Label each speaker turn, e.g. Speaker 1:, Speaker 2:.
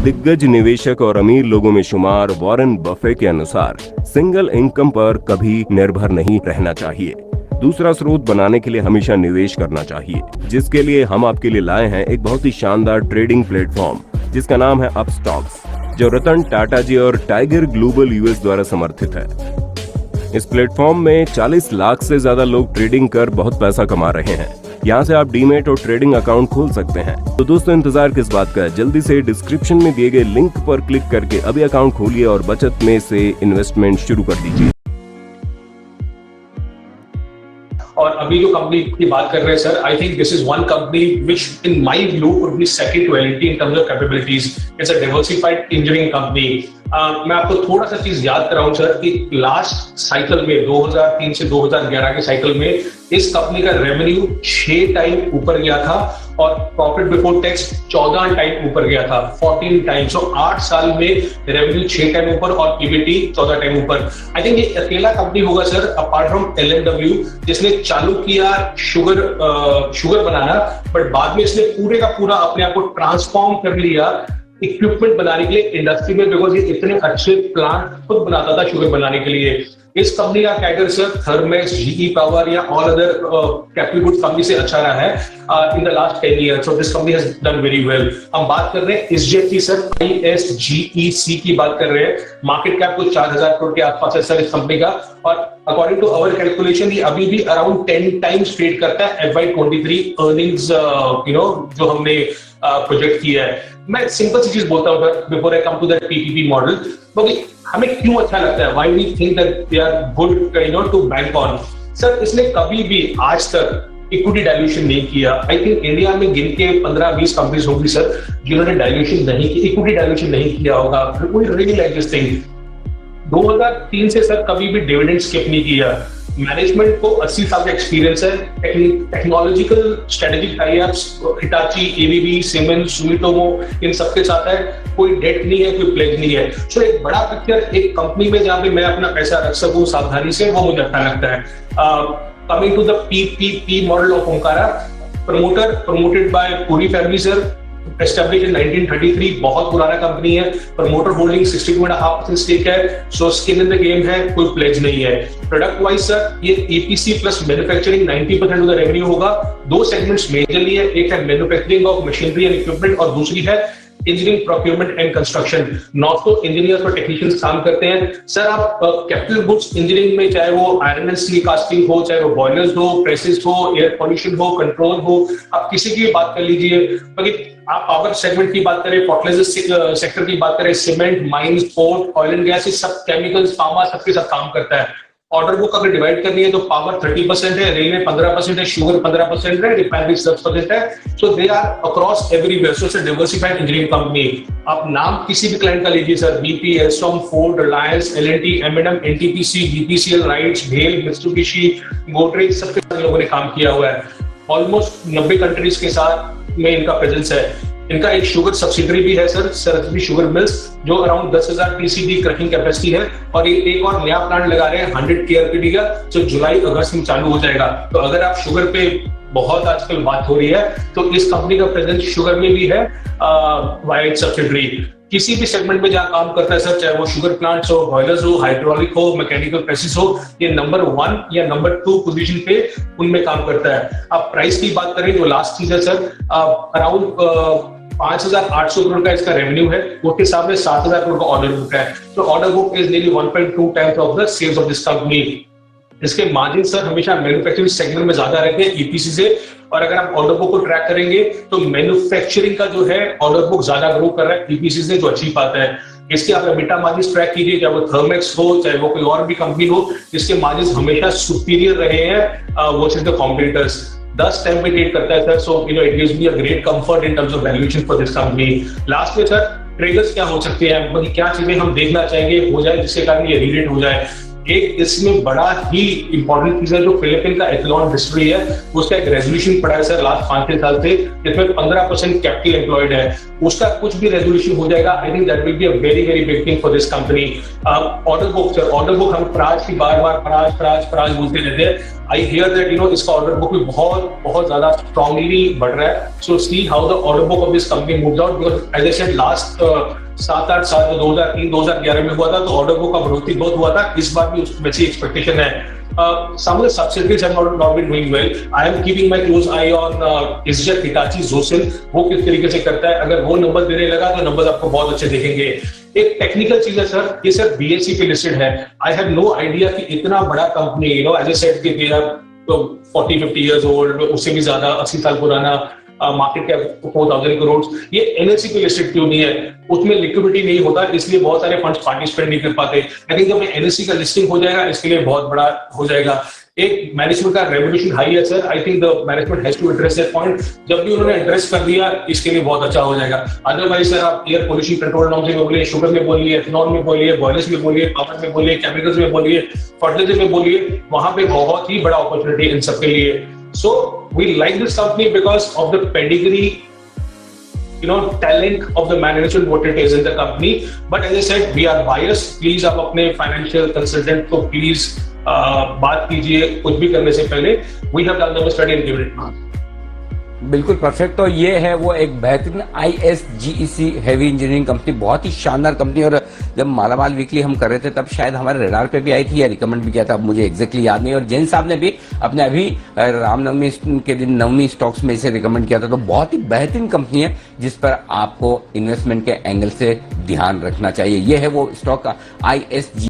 Speaker 1: दिग्गज निवेशक और अमीर लोगों में शुमार वॉरेन बफे के अनुसार सिंगल इनकम पर कभी निर्भर नहीं रहना चाहिए। दूसरा स्रोत बनाने के लिए हमेशा निवेश करना चाहिए, जिसके लिए हम आपके लिए लाए हैं एक बहुत ही शानदार ट्रेडिंग प्लेटफॉर्म जिसका नाम है अपस्टॉक्स, जो रतन टाटा जी और टाइगर ग्लोबल यूएस द्वारा समर्थित है। इस प्लेटफॉर्म में 40 लाख से ज्यादा लोग ट्रेडिंग कर बहुत पैसा कमा रहे हैं। यहाँ से आप डीमेट और ट्रेडिंग अकाउंट खोल सकते हैं। तो दोस्तों, इंतजार किस बात का है, जल्दी से डिस्क्रिप्शन में दिए गए लिंक पर क्लिक करके अभी अकाउंट खोलिए और बचत में से इन्वेस्टमेंट शुरू कर दीजिए।
Speaker 2: और अभी जो कंपनी की बात कर रहे हैं sir, I think this is one company which in my view would be second to LT in terms of capabilities. It's a diversified engineering company. मैं आपको थोड़ा सा चीज याद कराऊं सर कि लास्ट साइकिल में 2003 से 2011 के साइकिल में इस कंपनी का रेवेन्यू 6 टाइम ऊपर गया था और प्रॉफिट बिफोर टैक्स 14 टाइम ऊपर गया था, 14 टाइम। सो 8 साल में रेवेन्यू 6 टाइम ऊपर और पीबीटी 14 टाइम ऊपर। आई थिंक ये अकेला कंपनी होगा सर अपार्ट फ्रॉम एलएमडब्ल्यू जिसने चालू किया शुगर बनाना, बट बाद में इसने पूरे का पूरा अपने आप को ट्रांसफॉर्म कर लिया इक्विपमेंट बनाने के लिए इंडस्ट्री में, बिकॉज ये इतने अच्छे प्लांट खुद बनाता था शुगर बनाने के लिए। इस कंपनी का कैडर सर थर्मेक्स, जीई पावर या all other capital goods company से अच्छा रहा है in the last 10 years. So this company has done very well. हम बात कर रहे हैं इसजेट की सर, ISGEC की बात कर रहे हैं। मार्केट कैप कुछ 4000 करोड़ के आसपास है सर इस कंपनी का, और अकॉर्डिंग टू अवर कैलकुलेशन ये अभी भी अराउंड 10 टाइम्स ट्रेड करता है FY23 अर्निंग्स जो हमने प्रोजेक्ट किया है। मैं सिंपल सी चीज बोलता हूं sir before I come to that PPP model, क्योंकि हमें क्यों अच्छा लगता है, why we think that they are good to bank on. Sir इसने कभी भी आज तक इक्विटी डाइल्यूशन नहीं किया। आई थिंक इंडिया में गिन के 15-20 कंपनीज होंगी सर जिन्होंने डाइल्यूशन नहीं की, इक्विटी डाइल्यूशन नहीं किया होगा। We really like this thing. 2003 से सर कभी भी डिविडेंड स्किप नहीं किया। मैनेजमेंट को 80 साल का एक्सपीरियंस है। Technological strategic tie-ups Hitachi, ABB, Siemens, Sumitomo इन सबके साथ है। कोई डेट नहीं है, कोई प्लेज नहीं है। सो एक बड़ा पिक्चर एक कंपनी में जहां पे मैं अपना पैसा रख सकूं सावधानी से, वो मुझे अच्छा लगता है। Coming to the PPP model of Omkara, promoted by Puri family sir, established in 1933, बहुत पुराना कंपनी है। प्रमोटर होल्डिंग 62.5% स्टेक है। So skin in the game है, कोई प्लेज नहीं है। प्रोडक्ट वाइज सर ये EPC plus manufacturing 90% of the revenue होगा। 2 सेगमेंट्स मेजरली है, एक है manufacturing of machinery and equipment और दूसरी है engineering, procurement and construction. 900 engineers और टेक्नीशियंस काम करते हैं सर। आप कैपिटल गुड्स इंजीनियरिंग में चाहे वो आयरन एंड स्टील कास्टिंग हो, चाहे वो बॉयलर्स हो, प्रेसेस हो, एयर पॉल्यूशन हो, कंट्रोल हो, आप किसी की बात कर लीजिए। आप पावर सेगमेंट की बात करें, फर्टिलाइजर सेक्टर की बात करें, cement, mines, port, oil and gas, सब केमिकल्स, फार्मा सबके साथ काम करता है। ऑर्डर बुक अगर डिवाइड करनी है तो पावर 30% है, रेलवे 15% है, शुगर 15% है, रिफाइनरीज 10% है। So they are across everywhere. So it's a diversified engineering company. आप नाम किसी भी क्लाइंट का लीजिए sir, BP, Alstom, Ford, Reliance, L&T, M&M, NTPC, BPCL, RITES, भेल, मित्सुबिशी, गोदरेज, सबके साथ लोगों ने काम किया हुआ है। ऑलमोस्ट 90 कंट्रीज के साथ में इनका प्रेजेंस है। इनका एक शुगर सब्सिडरी भी है सर, सरस्वती शुगर मिल्स, जो अराउंड 10,000 टीसीडी क्रशिंग कैपेसिटी है। और एक और नया प्लांट लगा रहे हैं 100 केआरपीडी का, जो जुलाई अगस्त में चालू हो जाएगा। तो अगर आप शुगर पे बहुत आजकल बात हो रही है तो इस कंपनी का प्रेजेंस शुगर में भी है वाइड सब्सिडरी। किसी भी सेगमेंट में जहां काम करता है सर, चाहे वो शुगर प्लांट्स हो, बॉयलर्स हो, हाइड्रोलिक हो, मैकेनिकल प्रेसेस हो, ये नंबर 1 या नंबर 2 पोजीशन पे उनमें काम करता है। अब प्राइस की बात करें, जो लास्ट चीज है सर, अराउंड 5,800 करोड़ का इसका रेवेन्यू है, उसके सामने 7,000 करोड़ का ऑर्डर बुक है। तो order book is nearly 1.2 times of the sales of this company. इसके मार्जिन सर हमेशा मैन्युफैक्चरिंग सेगमेंट में ज्यादा रहते हैं ईपीसी से, और अगर आप ऑर्डर बुक को ट्रैक करेंगे तो मैन्युफैक्चरिंग का जो है ऑर्डर बुक ज्यादा ग्रो कर रहा है ईपीसी से, जो अच्छी बात है। इसके आप एबिटा मार्जिन ट्रैक कीजिए, चाहे वो थर्मेक्स हो, चाहे वो कोई और भी कंपनी हो, जिसके मार्जिन हमेशा सुपीरियर रहे हैं वो द कॉम्पिटिटर्स। 10 टाइम पे ट्रेड करता है sir. So it gives me a great comfort in terms of valuation for this company. Last में सर ट्रिगर्स क्या हो सकते हैं, मतलब क्या चीजें हम देखना चाहेंगे हो जाए जिसके कारण ये रीरेट हो जाए। एक इसमें बड़ा ही इंपॉर्टेंट चीज है जो फिलिपिन का एथेनॉल डिस्ट्री है, उसका एक रेजोल्यूशन पड़ा है सर लास्ट 5-6 साल से, जिसमें 15% कैपिटल एम्प्लॉयड है, उसका कुछ भी रेजोल्यूशन हो जाएगा, I think that will be a very very big thing for this company. Order book sir, order book हम प्राज की बार बार प्राज बोलते रहते हैं। आई हियर दैट इसका ऑर्डर बुक भी बहुत बहुत ज्यादा स्ट्रांगली बढ़ रहा है। So see how the order book of this company moves out, because as I said last 7-8 साल 2003-2011 में हुआ था तो ऑर्डर बुक का बढ़ोतरी बहुत हुआ था, इस बार भी वैसी एक्सपेक्टेशन है। Some of the subsidiaries have not been doing well. I am keeping my close eye on EasyJet Hitachi Zosin, वो किस तरीके से करता है, अगर वो नंबर देने लगा तो नंबर आपको बहुत अच्छे दिखेंगे। एक टेक्निकल चीज है सर, ये सर बीएसई पे लिस्टेड है। आई हैव नो आइडिया कि इतना बड़ा कंपनी, एज आई सेड कि दे आर 40-50 years old, उससे भी ज्यादा 80 साल पुराना, मार्केट कैप 4,000 करोड़, ये एनएससी पे लिस्टेड क्यों नहीं है? उसमें लिक्विडिटी नहीं होता, इसलिए बहुत सारे फंड्स पार्टिसिपेट नहीं कर पाते। आई थिंक जब एनएससी का लिस्टिंग हो जाएगा, इसके लिए बहुत बड़ा हो जाएगा। एक मैनेजमेंट का रेवोल्यूशन हाई है sir, I think the management has to address that point. जब भी उन्होंने एड्रेस कर दिया, इसके लिए बहुत अच्छा हो जाएगा। अदरवाइज सर आप एयर पोल्यूशन कंट्रोल नॉर्म्स में बोलिए, शुगर में बोलिए, एथेनॉल में बोलिए, बॉयलर्स में बोलिए, पावर में बोलिए, केमिकल्स में बोलिए, फर्टिलाइजर में बोलिए, वहां पे बहुत ही बड़ा अपॉर्चुनिटी इन सबके लिए। So we like this company because of the pedigree, talent of the management, what it is in the company. But as I said, we are biased. Please आप अपने financial consultant को please बात कीजिए कुछ भी करने से पहले। We have done the study and given it mark.
Speaker 3: बिल्कुल परफेक्ट। तो ये है वो एक बेहतरीन ISGEC हेवी इंजीनियरिंग कंपनी, बहुत ही शानदार कंपनी। और जब मालामाल वीकली हम कर रहे थे तब शायद हमारे रडार पे भी आई थी या रिकमेंड भी किया था, अब मुझे एग्जैक्टली याद नहीं। और जैन साहब ने भी अपने अभी रामनवमी के दिन नवमी स्टॉक्स में इसे रिकमेंड किया था। तो बहुत ही बेहतरीन कंपनी है जिस पर आपको इन्वेस्टमेंट के एंगल से ध्यान रखना चाहिए। ये है वो स्टॉक ISG